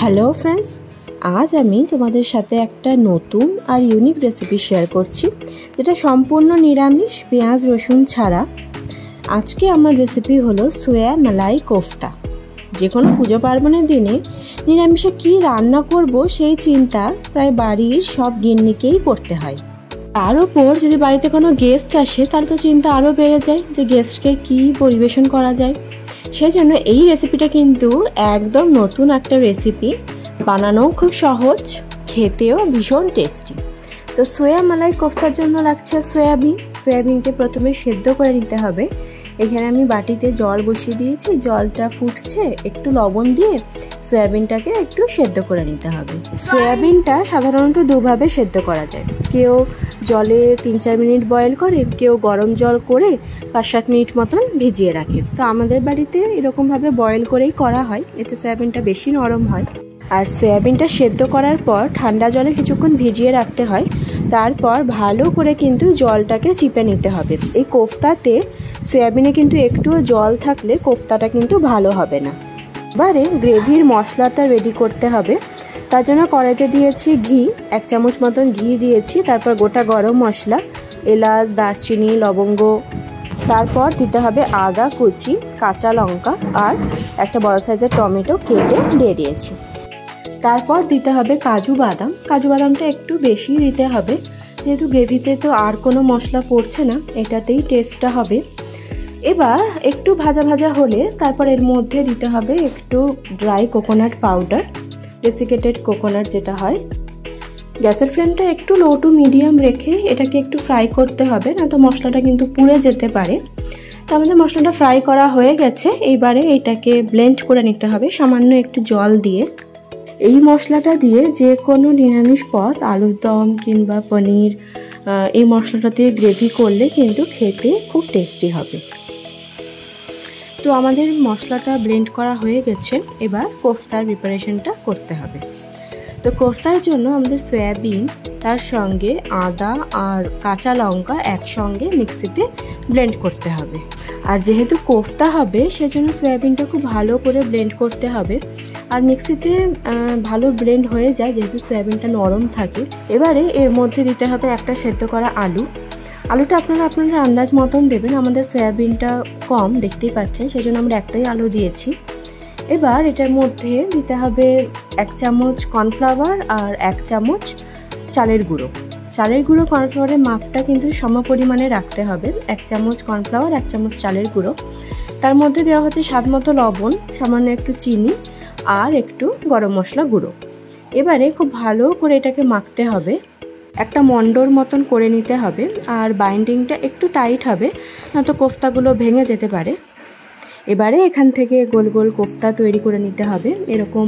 Hello friends, আজ আমি তোমাদের সাথে একটা নতুন আর ইউনিক রেসিপি শেয়ার করছি, যেটা সম্পূর্ণ নিরামিষ, পেঁয়াজ রসুন ছাড়া। আজকে আমার রেসিপি হলো সোয়া মালাই কোফতা। যে কোনো পুজো পার্বণের দিনে নিরামিষে কী রান্না করব সেই চিন্তা প্রায় বাড়ির সব গিন্নিকেই করতে হয়। তার উপর যদি বাড়িতে কোনো গেস্ট আসে তাহলে তো চিন্তা আরও বেড়ে যায় যে গেস্টকে কী পরিবেশন করা যায়। সেই জন্য এই রেসিপিটা কিন্তু একদম নতুন একটা রেসিপি, বানানোও খুব সহজ, খেতেও ভীষণ টেস্টি। তো সোয়া মালাই কোফতার জন্য লাগছে সয়াবিনকে প্রথমে সেদ্ধ করে নিতে হবে। এখানে আমি বাটিতে জল বসিয়ে দিয়েছি, জলটা ফুটছে, একটু লবণ দিয়ে সয়াবিনটাকে একটু সেদ্ধ করে নিতে হবে। সয়াবিনটা সাধারণত দুভাবে সেদ্ধ করা যায়, কেউ জলে 3-4 মিনিট বয়েল করে, কেউ গরম জল করে 5-7 মিনিট মতন ভিজিয়ে রাখে। তো আমাদের বাড়িতে এরকমভাবে বয়েল করেই করা হয়, এতে সয়াবিনটা বেশি নরম হয়। আর সয়াবিনটা সেদ্ধ করার পর ঠান্ডা জলে কিছুক্ষণ ভিজিয়ে রাখতে হয়, তারপর ভালো করে কিন্তু জলটাকে চিপে নিতে হবে। এই কোফতাতে সয়াবিনে কিন্তু একটুও জল থাকলে কোফতাটা কিন্তু ভালো হবে না। এবারে গ্রেভির মশলাটা রেডি করতে হবে। তার জন্য কড়াইতে দিয়েছি ঘি, 1 চামচ মতন ঘি দিয়েছি, তারপর গোটা গরম মশলা, এলাচ, দারচিনি, লবঙ্গ, তারপর দিতে হবে আদা কুচি, কাঁচা লঙ্কা আর একটা বড় সাইজের টমেটো কেটে দিয়ে দিয়েছি। তারপর দিতে হবে কাজু বাদামটা একটু বেশি দিতে হবে, যেহেতু গ্রেভিতে তো আর কোনো মশলা পড়ছে না, এটাতেই টেস্টটা হবে। এবার একটু ভাজা ভাজা হলে তারপর এর মধ্যে দিতে হবে একটু dry coconut powder, desiccated coconut যেটা হয়। গ্যাসের ফ্লেমটা একটু লো টু মিডিয়াম রেখে এটাকে একটু ফ্রাই করতে হবে, না তো মশলাটা কিন্তু পুড়ে যেতে পারে। তো আমাদের মশলাটা ফ্রাই করা হয়ে গেছে, এইবারে এটাকে ব্লেন্ড করে নিতে হবে সামান্য একটু জল দিয়ে। এই মশলাটা দিয়ে যে কোনো নিরামিষ পদ, আলুর দম কিংবা পনির, এই মশলাটা দিয়ে গ্রেভি করলে কিন্তু খেতে খুব টেস্টি হবে। তো আমাদের মশলাটা ব্লেন্ড করা হয়ে গেছে, এবার কোফতার প্রিপারেশনটা করতে হবে। তো কোফতার জন্য আমাদের সয়াবিন, তার সঙ্গে আদা আর কাঁচা লঙ্কা একসঙ্গে মিক্সিতে ব্লেন্ড করতে হবে। আর যেহেতু কোফতা হবে সেজন্য সয়াবিনটা খুব ভালো করে ব্লেন্ড করতে হবে, আর মিক্সিতে ভালো ব্লেন্ড হয়ে যায় যেহেতু সয়াবিনটা নরম থাকে। এবারে এর মধ্যে দিতে হবে একটা সেদ্ধ করা আলুটা আপনারা আপনাদের আন্দাজ মতন দেবেন। আমাদের সয়াবিনটা কম, দেখতেই পাচ্ছেন, সেজন্য আমরা একটাই আলু দিয়েছি। এবার এটার মধ্যে দিতে হবে 1 চামচ কর্নফ্লাওয়ার আর 1 চামচ চালের গুঁড়ো। কর্নফ্লাওয়ারের মাপটা কিন্তু সম পরিমাণে রাখতে হবে, 1 চামচ কর্নফ্লাওয়ার, 1 চামচ চালের গুঁড়ো। তার মধ্যে দেওয়া হচ্ছে স্বাদ মতো লবণ, সামান্য একটু চিনি আর একটু গরম মশলা গুঁড়ো। এবারে খুব ভালো করে এটাকে মাখতে হবে, একটা মন্ডর মতন করে নিতে হবে। আর বাইন্ডিংটা একটু টাইট হবে, না তো কোফতাগুলো ভেঙে যেতে পারে। এবারে এখান থেকে গোল গোল কোফতা তৈরি করে নিতে হবে, এরকম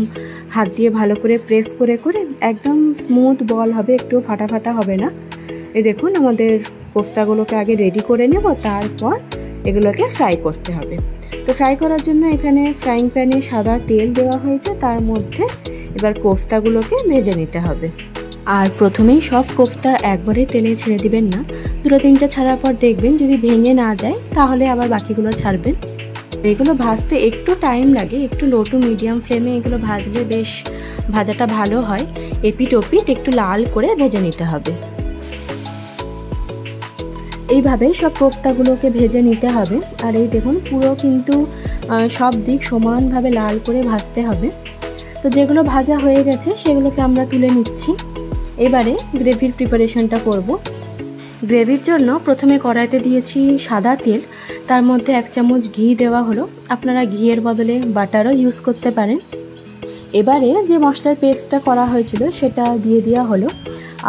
হাত দিয়ে ভালো করে প্রেস করে করে একদম স্মুথ বল হবে, একটু ফাটা ফাটা হবে না। এই দেখুন, আমাদের কোফতাগুলোকে আগে রেডি করে নেব, তারপর এগুলোকে ফ্রাই করতে হবে। তো ফ্রাই করার জন্য এখানে ফ্রাইং প্যানে সাদা তেল দেওয়া হয়েছে, তার মধ্যে এবার কোফতাগুলোকে ভেজে নিতে হবে। আর প্রথমেই সব কোফতা একবারে তেলে ছেড়ে দিবেন না, 2-3টা ছাড়ার পর দেখবেন যদি ভেঙে না যায় তাহলে আবার বাকিগুলো ছাড়বেন। এগুলো ভাজতে একটু টাইম লাগে, একটু লো টু মিডিয়াম ফ্লেমে এগুলো ভাজলে বেশ ভাজাটা ভালো হয়। এপিট ওপিট একটু লাল করে ভেজে নিতে হবে। এইভাবে সব কোফতাগুলোকে ভেজে নিতে হবে। আর এই দেখুন, পুরো কিন্তু সব দিক সমানভাবে লাল করে ভাজতে হবে। তো যেগুলো ভাজা হয়ে গেছে সেগুলোকে আমরা তুলে নিচ্ছি। এবারে গ্রেভির প্রিপারেশনটা করব। গ্রেভির জন্য প্রথমে কড়াইতে দিয়েছি সাদা তেল, তার মধ্যে 1 চামচ ঘি দেওয়া হলো, আপনারা ঘিয়ের বদলে বাটারও ইউজ করতে পারেন। এবারে যে মশলার পেস্টটা করা হয়েছিল সেটা দিয়ে দেওয়া হলো।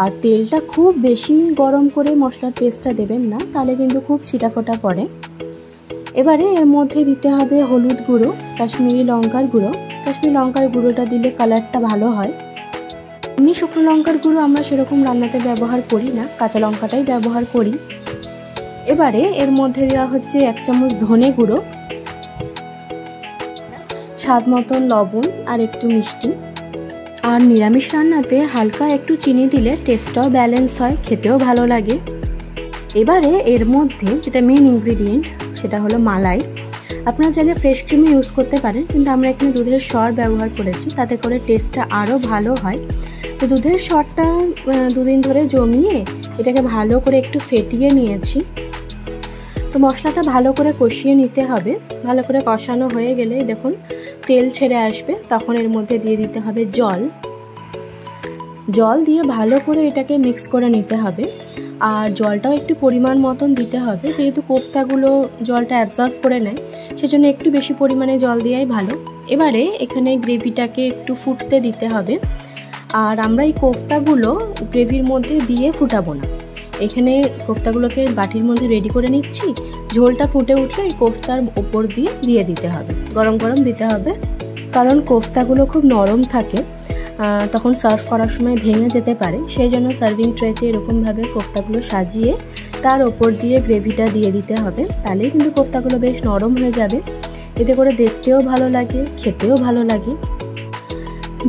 আর তেলটা খুব বেশি গরম করে মশলার পেস্টটা দেবেন না, তাহলে কিন্তু খুব ছিটাফোটা পড়ে। এবারে এর মধ্যে দিতে হবে হলুদ গুঁড়ো, কাশ্মীরি লঙ্কার গুঁড়োটা দিলে কালারটা ভালো হয়। এমনি শুকনো লঙ্কার গুঁড়ো আমরা সেরকম রান্নাতে ব্যবহার করি না, কাঁচা লঙ্কাটাই ব্যবহার করি। এবারে এর মধ্যে দেওয়া হচ্ছে 1 চামচ ধনে গুঁড়ো, স্বাদ মতন লবণ আর একটু মিষ্টি। আর নিরামিষ রান্নাতে হালকা একটু চিনি দিলে টেস্টটাও ব্যালেন্স হয়, খেতেও ভালো লাগে। এবারে এর মধ্যে যেটা মেন ইনগ্রিডিয়েন্ট সেটা হলো মালাই। আপনারা চাইলে ফ্রেশ ক্রিমও ইউজ করতে পারেন, কিন্তু আমরা এখানে দুধের সর ব্যবহার করেছি, তাতে করে টেস্টটা আরও ভালো হয়। তো দুধের সরটা দুদিন ধরে জমিয়ে এটাকে ভালো করে একটু ফেটিয়ে নিয়েছি। তো মশলাটা ভালো করে কষিয়ে নিতে হবে। ভালো করে কষানো হয়ে গেলে দেখুন তেল ছেড়ে আসবে, তখন এর মধ্যে দিয়ে দিতে হবে জল দিয়ে ভালো করে এটাকে মিক্স করে নিতে হবে। আর জলটাও একটু পরিমাণ মতন দিতে হবে, যেহেতু কোফতাগুলো জলটা অ্যাবজর্ব করে নেয়, সেজন্য একটু বেশি পরিমাণে জল দেওয়াই ভালো। এবারে এখানে গ্রেভিটাকে একটু ফুটতে দিতে হবে। আর আমরা এই কোফতাগুলো গ্রেভির মধ্যে দিয়ে ফুটাবো না, এখানে কোফতাগুলোকে বাটির মধ্যে রেডি করে নিচ্ছি। ঝোলটা ফুটে উঠলে এই কোফতার ওপর দিয়ে দিতে হবে, গরম গরম দিতে হবে, কারণ কোফতাগুলো খুব নরম থাকে, তখন সার্ভ করার সময় ভেঙে যেতে পারে। সেই জন্য সার্ভিং ট্রেতে এরকমভাবে কোফতাগুলো সাজিয়ে তার ওপর দিয়ে গ্রেভিটা দিয়ে দিতে হবে, তাহলেই কিন্তু কোফতাগুলো বেশ নরম হয়ে যাবে। এতে করে দেখতেও ভালো লাগে, খেতেও ভালো লাগে।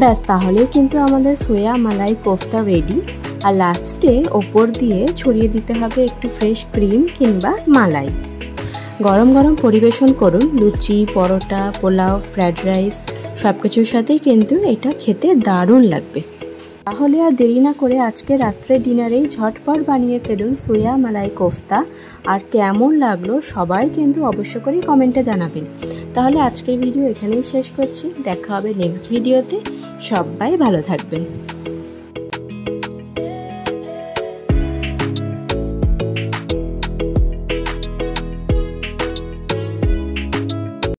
ব্যাস, তাহলেই কিন্তু আমাদের সোয়া মালাই কোফতা রেডি। আর লাস্টে ওপর দিয়ে ছড়িয়ে দিতে হবে একটু ফ্রেশ ক্রিম কিংবা মালাই। গরম গরম পরিবেশন করুন লুচি, পরোটা, পোলাও, ফ্রাইড রাইস সব কিছুর সাথেই কিন্তু এটা খেতে দারুণ লাগবে। তাহলে আর দেরি না করে আজকে রাত্রে ডিনারেই ঝটপট বানিয়ে ফেলুন সোয়া মালাই কোফতা। আর কেমন লাগলো সবাই কিন্তু অবশ্য করে কমেন্টে জানাবেন। তাহলে আজকের ভিডিও এখানেই শেষ করছি, দেখা হবে নেক্সট ভিডিওতে। সবাই ভালো থাকবেন।